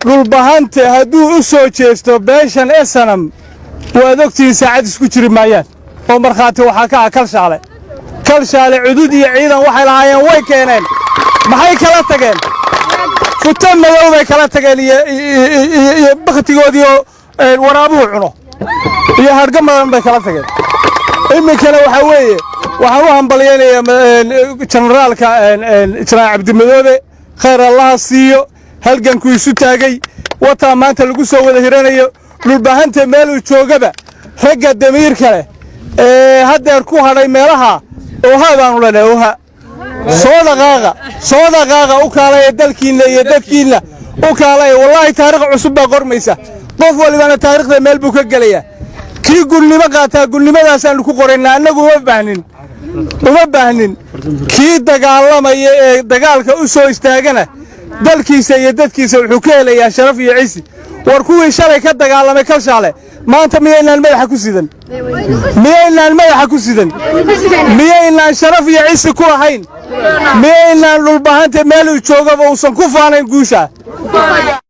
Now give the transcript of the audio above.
dhulbahante hadduu u soo jeesto beeshan esanam waad ogtihiin saacad isku jiri maayaan oo markhaati waxaa ka ah kalshaale cudud iyo ciidan waxay lahaayeen way keeneen maxay kala tageen futo madow bay kala tageen iyo bakhtigoodii oo waraabuhu cuno iyo harga madan bay kala tageen iminkana waxaa weeye waxaan u hambalyaynayaa generaalka jenaraal cabdimadoobe khayr allaha siiyo halganku isu taagay wataa maanta lagu soo wada hiranayo dhulbahante meeluu joogaba ragga damiirka leh haddeer ku hadhay meelaha ooha baanu leenahay ooha soo dhaqaaqa u kaalaya dalkiinna iyo dadkiinna u kaalaya wallaahi taariikh cusub baa qormaysa qof walibana taariikhda meel buu ka gelayaa kii gulnimo qaataa gulnimadaasaan ku qoraynaa annagu uma baahnin kii dagaalamaya ee dagaalka u soo istaagana dalkiisa iyo dadkiisa wuxuu ka helayaa sharaf iyo cisi war kuwii shalay ka dagaalamay kalshaale maanta miyaynaan madaxa ku sidan miyaynaan sharaf iyo cisi ku lahayn miyaynaan dhulbahante meeluu joogaba uusan ku faanayn guusha